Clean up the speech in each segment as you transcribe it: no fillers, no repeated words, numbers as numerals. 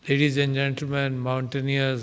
Ladies and gentlemen, mountaineers,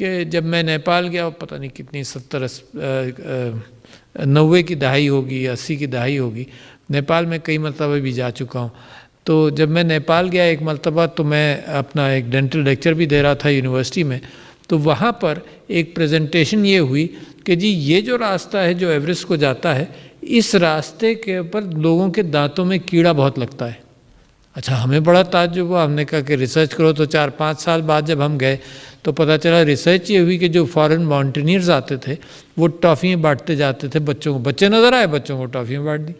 کہ جب میں نیپال گیا، پتہ نہیں کتنی 90 کی دہائی ہوگی یا 80 کی دہائی ہوگی، نیپال میں کئی مرتبہ بھی جا چکا ہوں. تو جب میں نیپال گیا ایک مرتبہ، تو میں اپنا ایک ڈینٹل لیکچر بھی دے رہا تھا یونیورسٹی میں. تو وہاں پر ایک پریزنٹیشن یہ ہوئی کہ جی یہ جو راستہ ہے جو ایوریسٹ کو جاتا ہے، اس راستے کے اوپر لوگوں کے دانتوں میں کیڑا بہت لگتا ہے. اچھا، ہمیں بڑا تعجب ہوا. ہم نے کہا کہ ریسرچ کرو. تو 4-5 سال بعد جب ہم گئے تو پتہ چلا ریسرچ یہ ہوئی کہ جو فارن ماؤنٹینئرز آتے تھے وہ ٹافیاں بانٹتے جاتے تھے بچوں کو. بچے نظر آئے، بچوں کو ٹافیاں بانٹ دی.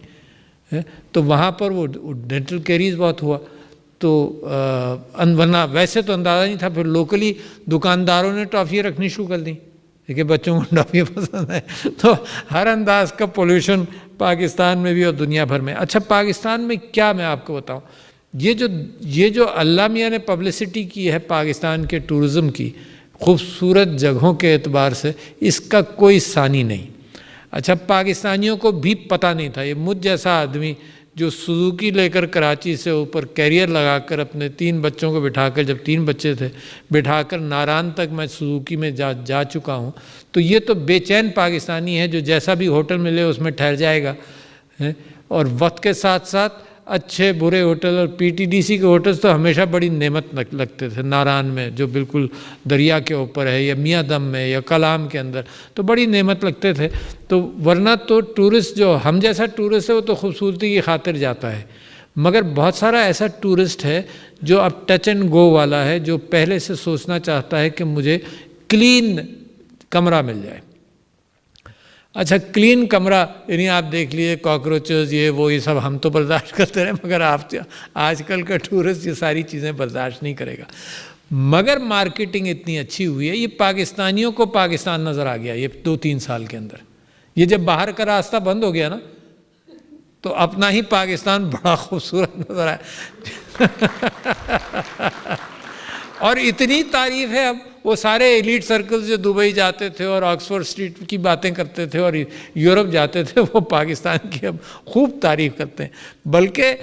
تو وہاں پر وہ ڈینٹل کیریز بہت ہوا. تو ورنہ ویسے تو اندازہ نہیں تھا. پھر لوکلی دکانداروں نے ٹافیاں رکھنی شروع کر دیں کہ بچوں کو ٹافیاں پسند ہیں. تو ہر انداز کا پولیوشن پاکستان میں بھی اور دنیا بھر میں. اچھا، پاکستان میں کیا میں آپ کو بتاؤں، یہ جو اللہ میاں نے پبلسٹی کی ہے پاکستان کے ٹورزم کی خوبصورت جگہوں کے اعتبار سے، اس کا کوئی ثانی نہیں. اچھا، پاکستانیوں کو بھی پتہ نہیں تھا. یہ مجھ جیسا آدمی جو سوزوکی لے کر کراچی سے اوپر کیریئر لگا کر اپنے 3 بچوں کو بٹھا کر، جب 3 بچے تھے، بٹھا کر ناران تک میں سوزوکی میں جا چکا ہوں. تو یہ تو بے چین پاکستانی ہے جو جیسا بھی ہوٹل ملے اس میں ٹھہر جائے گا. اور وقت کے ساتھ ساتھ اچھے برے ہوٹل، اور پی ٹی ڈی سی کے ہوٹلز تو ہمیشہ بڑی نعمت لگتے تھے. ناران میں جو بالکل دریا کے اوپر ہے، یا میاں دم میں، یا کلام کے اندر، تو بڑی نعمت لگتے تھے. تو ورنہ تو ٹورسٹ جو ہم جیسا ٹورسٹ ہے وہ تو خوبصورتی کی خاطر جاتا ہے. مگر بہت سارا ایسا ٹورسٹ ہے جو اب ٹچ اینڈ گو والا ہے، جو پہلے سے سوچنا چاہتا ہے کہ مجھے کلین کمرہ مل جائے. اچھا، کلین کمرہ یعنی آپ دیکھ لیے کاکروچز یہ سب ہم تو برداشت کرتے رہے، مگر آج کل کا ٹورسٹ یہ ساری چیزیں برداشت نہیں کرے گا. مگر مارکیٹنگ اتنی اچھی ہوئی ہے، یہ پاکستانیوں کو پاکستان نظر آ گیا یہ 2-3 سال کے اندر. یہ جب باہر کا راستہ بند ہو گیا نا، تو اپنا ہی پاکستان بڑا خوبصورت نظر آیا. اور اتنی تعریف ہے اب، وہ سارے ایلیٹ سرکلز جو دبئی جاتے تھے اور آکسفورڈ اسٹریٹ کی باتیں کرتے تھے اور یورپ جاتے تھے، وہ پاکستان کی اب خوب تعریف کرتے ہیں. بلکہ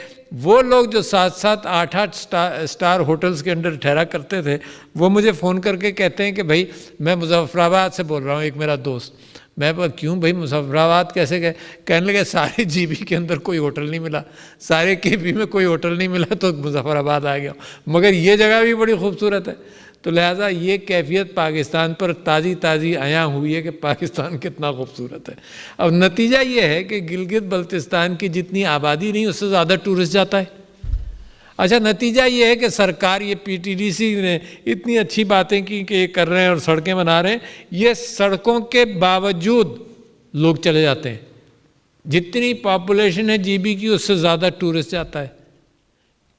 وہ لوگ جو 7-7 8-8 اسٹار ہوٹلز کے اندر ٹھہرا کرتے تھے، وہ مجھے فون کر کے کہتے ہیں کہ بھائی میں مظفر آباد سے بول رہا ہوں، ایک میرا دوست. میں کیوں بھائی مظفر آباد کیسے گئے؟ کہنے لگے سارے جی بی کے اندر کوئی ہوٹل نہیں ملا، سارے کے بی میں کوئی ہوٹل نہیں ملا، تو مظفر آباد آ گیا. مگر یہ جگہ بھی بڑی خوبصورت ہے. تو لہٰذا یہ کیفیت پاکستان پر تازی عیاں ہوئی ہے کہ پاکستان کتنا خوبصورت ہے. اب نتیجہ یہ ہے کہ گلگت بلتستان کی جتنی آبادی نہیں، اس سے زیادہ ٹورسٹ جاتا ہے. اچھا، نتیجہ یہ ہے کہ سرکار، یہ پی ٹی ڈی سی نے اتنی اچھی باتیں کی کہ یہ کر رہے ہیں اور سڑکیں بنا رہے ہیں. یہ سڑکوں کے باوجود لوگ چلے جاتے ہیں. جتنی پاپولیشن ہے جی بی کی، اس سے زیادہ ٹورسٹ جاتا ہے.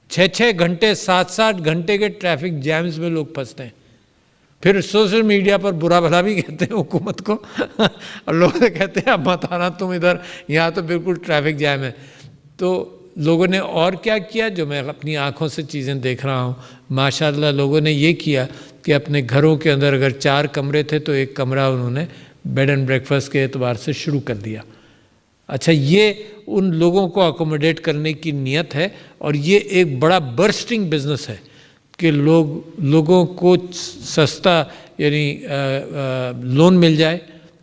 6-6 گھنٹے 7-7 گھنٹے کے ٹریفک جیمز میں لوگ پھنستے ہیں. پھر سوشل میڈیا پر برا بھلا بھی کہتے ہیں حکومت کو، اور لوگ کہتے ہیں اب مت آنا تم ادھر، یہاں تو بالکل ٹریفک جیم ہے. تو لوگوں نے اور کیا کیا، جو میں اپنی آنکھوں سے چیزیں دیکھ رہا ہوں، ماشاءاللہ لوگوں نے یہ کیا کہ اپنے گھروں کے اندر اگر 4 کمرے تھے تو 1 کمرہ انہوں نے بیڈ اینڈ بریک فاسٹ کے اعتبار سے شروع کر دیا. اچھا، یہ ان لوگوں کو اکوموڈیٹ کرنے کی نیت ہے، اور یہ ایک بڑا برسٹنگ بزنس ہے کہ لوگوں کو سستا یعنی لون مل جائے،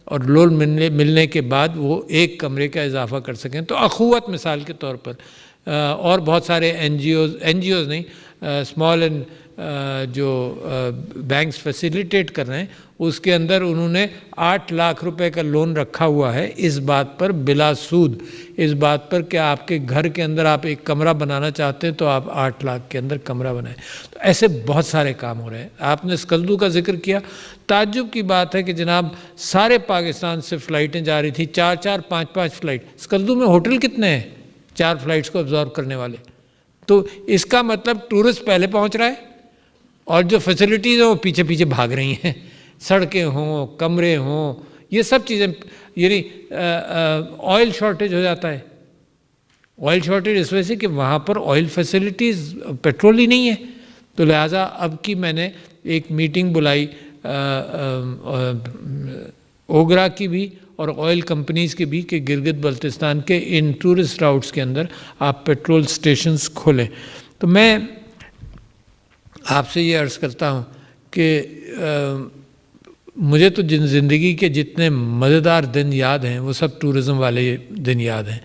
اور لون ملنے کے بعد وہ 1 کمرے کا اضافہ کر سکیں. تو اخوت مثال کے طور پر، اور بہت سارے این جی اوز نہیں، اسمال اینڈ جو بینکس فیسیلیٹیٹ کر رہے ہیں، اس کے اندر انہوں نے 8 لاکھ روپے کا لون رکھا ہوا ہے، اس بات پر بلا سود، اس بات پر کہ آپ کے گھر کے اندر آپ 1 کمرہ بنانا چاہتے ہیں تو آپ 8 لاکھ کے اندر کمرہ بنائیں. تو ایسے بہت سارے کام ہو رہے ہیں. آپ نے اسکلدو کا ذکر کیا. تعجب کی بات ہے کہ جناب سارے پاکستان سے فلائٹیں جا رہی تھیں، 4-4 5-5 فلائٹ. اسکلدو میں ہوٹل کتنے ہیں 4 فلائٹس کو ابزارو کرنے والے؟ تو اس کا مطلب ٹورسٹ پہلے پہنچ رہا ہے، اور جو فیسلٹیز ہیں وہ پیچھے پیچھے بھاگ رہی ہیں. سڑکیں ہوں، کمرے ہوں، یہ سب چیزیں. یعنی آئل شارٹیج ہو جاتا ہے. آئل شارٹیج اس وجہ سے کہ وہاں پر آئل فیسلٹیز، پیٹرول ہی نہیں ہے. تو لہٰذا اب کی میں نے ایک میٹنگ بلائی اوگرا کی بھی اور آئل کمپنیز کے بھی کہ گلگت بلتستان کے ان ٹورسٹ راؤٹس کے اندر آپ پیٹرول سٹیشنز کھولیں. تو میں آپ سے یہ عرض کرتا ہوں کہ مجھے تو جن زندگی کے جتنے مزیدار دن یاد ہیں وہ سب ٹورزم والے دن یاد ہیں.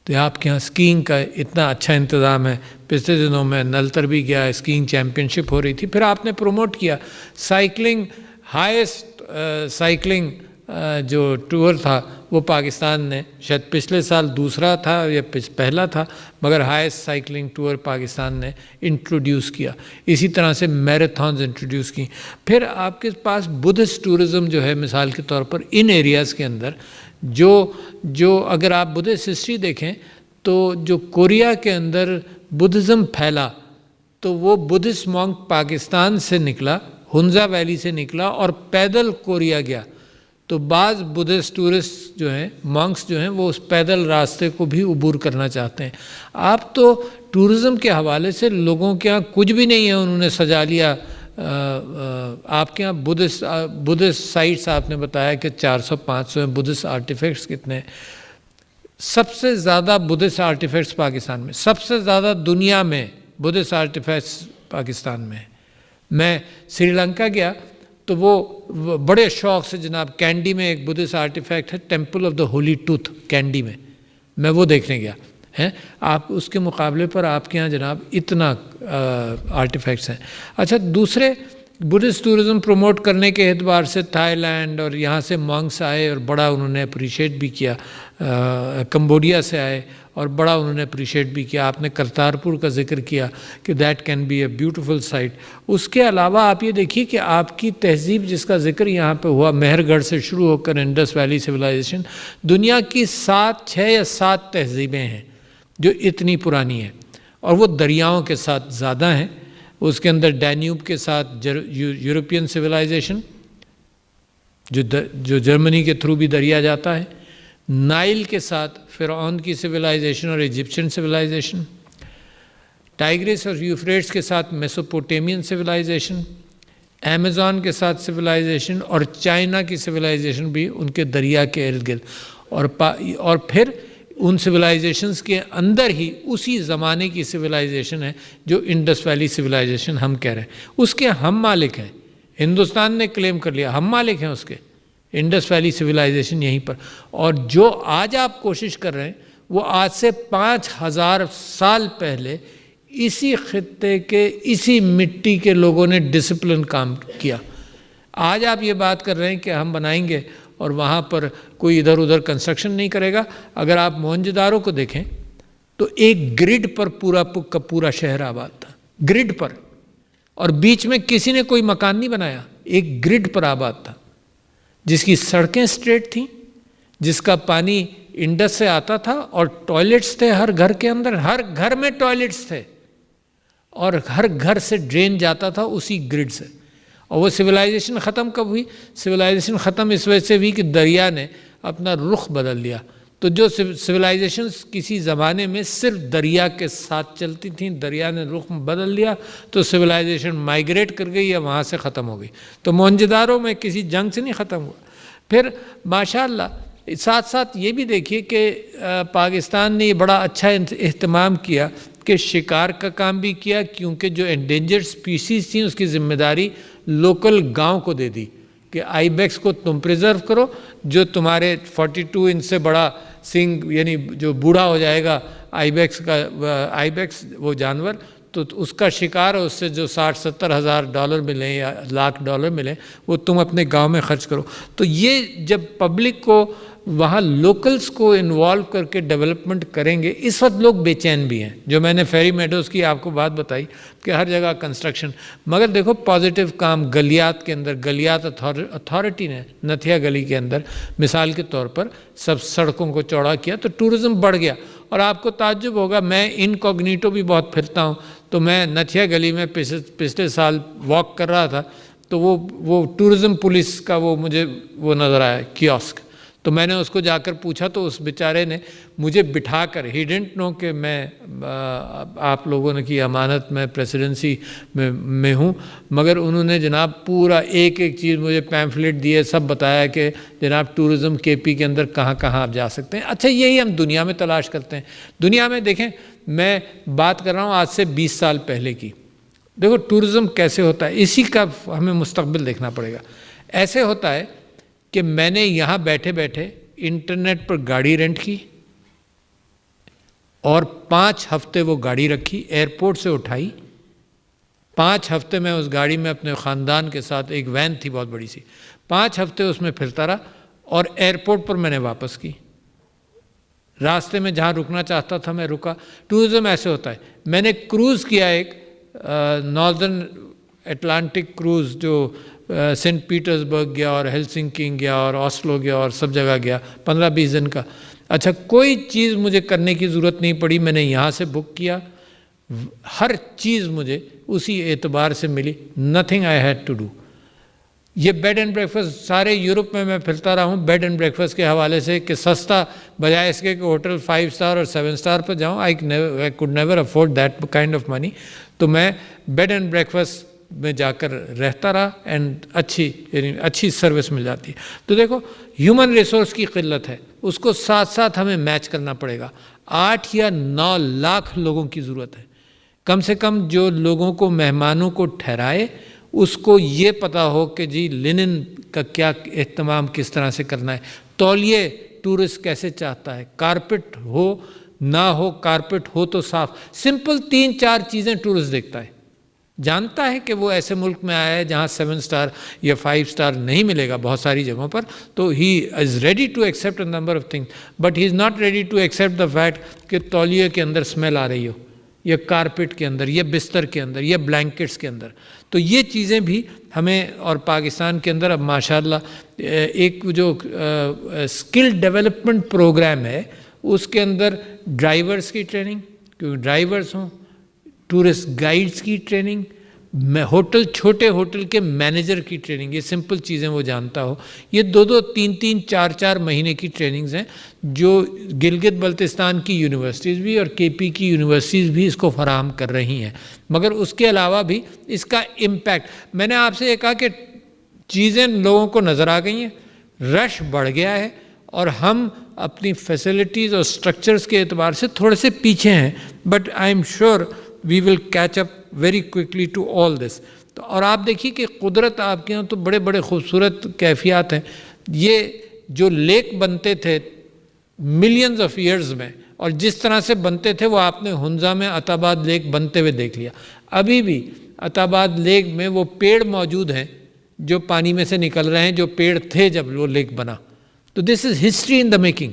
تو آپ کے یہاں اسکینگ کا اتنا اچھا انتظام ہے. پچھلے دنوں میں نلتر بھی گیا, اسکینگ چیمپئن شپ ہو رہی تھی. پھر آپ نے پروموٹ کیا سائیکلنگ, ہائیسٹ سائیکلنگ جو ٹور تھا وہ پاکستان نے, شاید پچھلے سال دوسرا تھا یا پہلا تھا, مگر ہائیسٹ سائیکلنگ ٹور پاکستان نے انٹروڈیوس کیا. اسی طرح سے میراتھنز انٹروڈیوس کی. پھر آپ کے پاس بدھسٹ ٹورزم جو ہے مثال کے طور پر ان ایریاز کے اندر جو اگر آپ بدھسٹ ہسٹری دیکھیں تو جو کوریا کے اندر بدھزم پھیلا تو وہ بدھسٹ مونک پاکستان سے نکلا, ہنزا ویلی سے نکلا اور پیدل کوریا گیا. تو بعض بدھسٹ ٹورسٹ جو ہیں, مونکس جو ہیں, وہ اس پیدل راستے کو بھی عبور کرنا چاہتے ہیں. آپ تو ٹورزم کے حوالے سے لوگوں کے یہاں کچھ بھی نہیں ہے, انہوں نے سجا لیا. آپ کے یہاں بدھسٹ سائٹس آپ نے بتایا کہ 400-500 ہیں. بدھسٹ آرٹیفیکٹس کتنے ہیں؟ سب سے زیادہ بدھسٹ آرٹیفیکٹس پاکستان میں, سب سے زیادہ دنیا میں بدھسٹ آرٹیفیکٹس پاکستان میں. میں سری لنکا گیا تو وہ بڑے شوق سے جناب کینڈی میں ایک بدھسٹ آرٹیفیکٹ ہے, temple of the holy tooth Kandy میں وہ دیکھنے گیا ہیں. آپ اس کے مقابلے پر آپ کے یہاں جناب اتنا آرٹیفیکٹس ہیں. اچھا, دوسرے بدھسٹ ٹورزم پروموٹ کرنے کے اعتبار سے تھائی لینڈ اور یہاں سے مونکس آئے اور بڑا انہوں نے اپریشیٹ بھی کیا. کمبوڈیا سے آئے اور بڑا انہوں نے اپریشیٹ بھی کیا. آپ نے کرتارپور کا ذکر کیا کہ that can be a beautiful site. اس کے علاوہ آپ یہ دیکھیے کہ آپ کی تہذیب جس کا ذکر یہاں پہ ہوا, مہر گڑھ سے شروع ہو کر انڈس ویلی سویلائزیشن, دنیا کی 6 یا 7 تہذیبیں ہیں جو اتنی پرانی ہیں اور وہ دریاؤں کے ساتھ زیادہ ہیں. اس کے اندر ڈینیوب کے ساتھ یورپین سویلائزیشن جو جرمنی کے تھرو بھی دریا جاتا ہے, نائل کے ساتھ فرعون کی سویلائزیشن اور ایجپشن سویلائزیشن, ٹائگرس اور یوفریٹس کے ساتھ میسوپوٹیمین سویلائزیشن, ایمیزون کے ساتھ سویلائزیشن اور چائنا کی سویلائزیشن بھی ان کے دریا کے ارد گرد, اور پھر ان سویلائزیشنز کے اندر ہی اسی زمانے کی سویلائزیشن ہے جو انڈس ویلی سویلائزیشن ہم کہہ رہے ہیں. اس کے ہم مالک ہیں, ہندوستان نے کلیم کر لیا, ہم مالک ہیں اس کے, انڈس ویلی سویلائزیشن یہیں پر. اور جو آج آپ کوشش کر رہے ہیں وہ آج سے 5000 سال پہلے اسی خطے کے اسی مٹی کے لوگوں نے ڈسپلن کام کیا. آج آپ یہ بات کر رہے ہیں کہ ہم بنائیں گے اور وہاں پر کوئی ادھر ادھر کنسٹرکشن نہیں کرے گا. اگر آپ موہنجودارو کو دیکھیں تو ایک گرڈ پر پورا شہر آباد تھا, گرڈ پر, اور بیچ میں کسی نے کوئی مکان نہیں بنایا, ایک گرڈ پر آباد تھا جس کی سڑکیں سٹریٹ تھیں, جس کا پانی انڈس سے آتا تھا اور ٹوائلٹس تھے ہر گھر کے اندر, ہر گھر میں ٹوائلٹس تھے اور ہر گھر سے ڈرین جاتا تھا اسی گرڈ سے. اور وہ سویلائزیشن ختم کب ہوئی؟ سویلائزیشن ختم اس وجہ سے ہوئی کہ دریا نے اپنا رخ بدل دیا. تو جو سویلائزیشنز کسی زمانے میں صرف دریا کے ساتھ چلتی تھیں, دریا نے رخ بدل دیا تو سویلائزیشن مائیگریٹ کر گئی یا وہاں سے ختم ہو گئی. تو موہنجودارو میں کسی جنگ سے نہیں ختم ہوا. پھر ماشاءاللہ ساتھ ساتھ یہ بھی دیکھیے کہ پاکستان نے یہ بڑا اچھا اہتمام کیا کہ شکار کا کام بھی کیا, کیونکہ جو انڈینجرڈ سپیسیز تھیں اس کی ذمہ داری لوکل گاؤں کو دے دی کہ آئی بیکس کو تم پریزرو کرو, جو تمہارے 42 انچ سے بڑا سنگ یعنی جو بوڑھا ہو جائے گا آئی بیکس وہ جانور, تو اس کا شکار اس سے جو 60-70 ہزار ڈالر ملیں یا $1,00,000 ملیں وہ تم اپنے گاؤں میں خرچ کرو. تو یہ جب پبلک کو وہاں لوکلز کو انوالو کر کے ڈیولپمنٹ کریں گے. اس وقت لوگ بے چین بھی ہیں, جو میں نے فیری میڈوز کی آپ کو بات بتائی کہ ہر جگہ کنسٹرکشن, مگر دیکھو پازیٹیو کام گلیات کے اندر, گلیات اتھارٹی نے نتھیا گلی کے اندر مثال کے طور پر سب سڑکوں کو چوڑا کیا تو ٹورزم بڑھ گیا. اور آپ کو تعجب ہوگا, میں انکوگنیٹو بھی بہت پھرتا ہوں, تو میں نتھیا گلی میں پچھلے سال واک کر رہا تھا تو وہ ٹورزم پولیس کا مجھے وہ نظر آیا کیاسک. تو میں نے اس کو جا کر پوچھا تو اس بیچارے نے مجھے بٹھا کر, ہی ڈنٹ نو کہ میں آپ لوگوں نے کی امانت میں پریسیڈنسی میں ہوں, مگر انہوں نے جناب پورا ایک چیز مجھے پیمفلیٹ دیے, سب بتایا کہ جناب ٹورزم کے پی کے اندر کہاں کہاں آپ جا سکتے ہیں. اچھا یہی ہم دنیا میں تلاش کرتے ہیں. دنیا میں دیکھیں, میں بات کر رہا ہوں آج سے 20 سال پہلے کی. دیکھو ٹورزم کیسے ہوتا ہے, اسی کا ہمیں مستقبل دیکھنا پڑے گا. ایسے ہوتا ہے کہ میں نے یہاں بیٹھے بیٹھے انٹرنیٹ پر گاڑی رینٹ کی اور 5 ہفتے وہ گاڑی رکھی، ایئرپورٹ سے اٹھائی، 5 ہفتے میں اس گاڑی میں اپنے خاندان کے ساتھ، ایک وین تھی بہت بڑی سی، 5 ہفتے اس میں پھرتا رہا اور ایئرپورٹ پر میں نے واپس کی، راستے میں جہاں رکنا چاہتا تھا میں رکا۔ ٹورزم ایسے ہوتا ہے۔ میں نے کروز کیا ایک ناردرن اٹلانٹک کروز، جو سینٹ پیٹرزبرگ گیا اور ہیلسنکی گیا اور آسلو گیا اور سب جگہ گیا، 15-20 دن کا۔ اچھا، کوئی چیز مجھے کرنے کی ضرورت نہیں پڑی، میں نے یہاں سے بک کیا، ہر چیز مجھے اسی اعتبار سے ملی، nothing I had to do. یہ بیڈ اینڈ بریکفاسٹ سارے یورپ میں پھرتا رہا ہوں بیڈ اینڈ بریکفاسٹ کے حوالے سے، کہ سستا بجائے اس کے کہ ہوٹل 5 اسٹار اور 7 اسٹار پر جاؤں، I could never afford that kind of money, تو میں بیڈ اینڈ بریکفاسٹ میں جا کر رہتا رہا، اینڈ اچھی سروس مل جاتی ہے۔ تو دیکھو، ہیومن ریسورس کی قلت ہے، اس کو ساتھ ساتھ ہمیں میچ کرنا پڑے گا۔ 8 یا 9 لاکھ لوگوں کی ضرورت ہے، کم سے کم جو لوگوں کو، مہمانوں کو ٹھہرائے، اس کو یہ پتہ ہو کہ جی لنن کا کیا اہتمام کس طرح سے کرنا ہے، تولیے ٹورسٹ کیسے چاہتا ہے، کارپٹ ہو نہ ہو، کارپٹ ہو تو صاف، سمپل 3-4 چیزیں ٹورسٹ دیکھتا ہے، جانتا ہے کہ وہ ایسے ملک میں آیا ہے جہاں 7 اسٹار یا 5 اسٹار نہیں ملے گا بہت ساری جگہوں پر، تو he is ready to accept a number of things, but he is not ready to accept the fact کہ تولیے کے اندر اسمیل آ رہی ہو، یا کارپٹ کے اندر، یا بستر کے اندر، یا بلینکٹس کے اندر۔ تو یہ چیزیں بھی ہمیں، اور پاکستان کے اندر اب ماشاءاللہ ایک جو اسکل ڈیولپمنٹ پروگرام ہے، اس کے اندر ڈرائیورز کی ٹریننگ، کیونکہ ڈرائیورز ہوں، ٹورسٹ گائیڈز کی ٹریننگ، چھوٹے ہوٹل کے مینیجر کی ٹریننگ، یہ سمپل چیزیں وہ جانتا ہو، یہ 2-2, 3-3, 4-4 مہینے کی ٹریننگز ہیں، جو گلگت بلتستان کی یونیورسٹیز بھی اور KP کی یونیورسٹیز بھی اس کو فراہم کر رہی ہیں۔ مگر اس کے علاوہ بھی اس کا امپیکٹ، میں نے آپ سے یہ کہا کہ چیزیں لوگوں کو نظر آ گئی ہیں، رش بڑھ گیا ہے، اور ہم اپنی فیسلٹیز اور سٹرکچرز کے اعتبار سے تھوڑے سے پیچھے ہیں، but I am sure we will catch up very quickly to all this۔ تو اور آپ دیکھیے کہ قدرت آپ کے یہاں تو بڑے بڑے خوبصورت کیفیات ہیں، یہ جو لیک بنتے تھے ملینز آف ایئرز میں، اور جس طرح سے بنتے تھے وہ آپ نے ہنزا میں عطا آباد لیک بنتے ہوئے دیکھ لیا، ابھی بھی عطا آباد لیک میں وہ پیڑ موجود ہیں جو پانی میں سے نکل رہے ہیں، جو پیڑ تھے جب وہ لیک بنا۔ تو this is history in the making,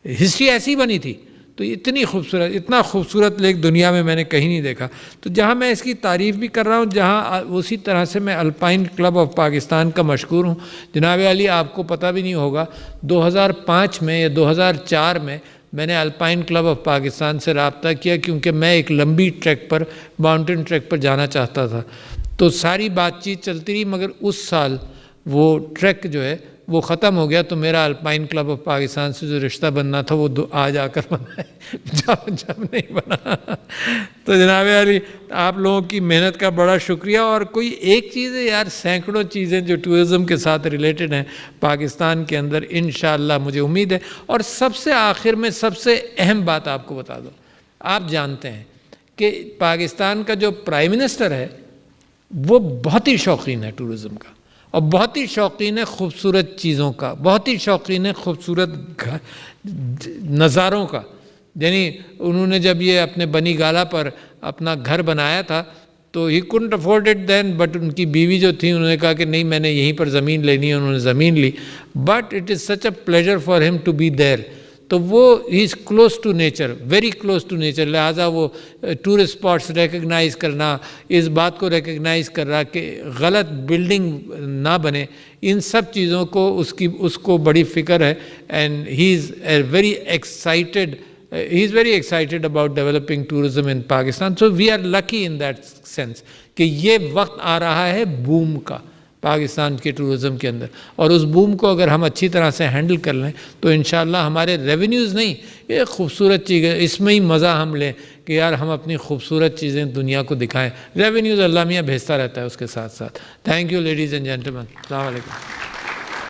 history ایسی بنی تھی۔ تو اتنا خوبصورت لیک دنیا میں نے کہیں نہیں دیکھا۔ تو جہاں میں اس کی تعریف بھی کر رہا ہوں، جہاں اسی طرح سے میں الپائن کلب آف پاکستان کا مشکور ہوں۔ جناب علی، آپ کو پتہ بھی نہیں ہوگا، 2005 میں یا 2004 میں نے الپائن کلب آف پاکستان سے رابطہ کیا، کیونکہ میں ایک لمبی ٹریک پر، ماؤنٹین ٹریک پر جانا چاہتا تھا۔ تو ساری بات چیت چلتی رہی، مگر اس سال وہ ٹریک جو ہے وہ ختم ہو گیا، تو میرا الپائن کلب آف پاکستان سے جو رشتہ بننا تھا وہ آج آ کر بنا ہے، جب نہیں بنا۔ تو جناب علی، آپ لوگوں کی محنت کا بڑا شکریہ۔ اور کوئی ایک چیز ہے یار، سینکڑوں چیزیں جو ٹورزم کے ساتھ ریلیٹڈ ہیں پاکستان کے اندر، انشاءاللہ مجھے امید ہے۔ اور سب سے آخر میں سب سے اہم بات آپ کو بتا دو، آپ جانتے ہیں کہ پاکستان کا جو پرائم منسٹر ہے وہ بہت ہی شوقین ہے ٹورزم کا، اور بہت ہی شوقین ہے خوبصورت چیزوں کا، بہت ہی شوقین ہے خوبصورت نظاروں کا۔ یعنی انہوں نے جب یہ اپنے بنی گالا پر اپنا گھر بنایا تھا تو ہی couldn't afford it then، but in کی بیوی جو تھی انہوں نے کہا کہ نہیں، میں نے یہیں پر زمین لینی ہے، انہوں نے زمین لی، but it is such a pleasure for ہم ٹو بی دیر۔ تو وہ he is close to nature, very close to nature, لہٰذا وہ ٹورسٹ اسپاٹس ریکگنائز کرنا، اس بات کو ریکگنائز کر رہا کہ غلط بلڈنگ نہ بنے، ان سب چیزوں کو اس کو بڑی فکر ہے، and he is very excited about developing tourism in Pakistan. So we are lucky in that sense کہ یہ وقت آ رہا ہے بوم کا پاکستان کے ٹورزم کے اندر، اور اس بوم کو اگر ہم اچھی طرح سے ہینڈل کر لیں تو انشاءاللہ ہمارے ریونیوز نہیں، یہ خوبصورت چیز ہے، اس میں ہی مزہ ہم لیں کہ یار ہم اپنی خوبصورت چیزیں دنیا کو دکھائیں، ریونیوز اللہ میاں بھیجتا رہتا ہے اس کے ساتھ ساتھ۔ Thank you ladies and gentleman, السلام علیکم۔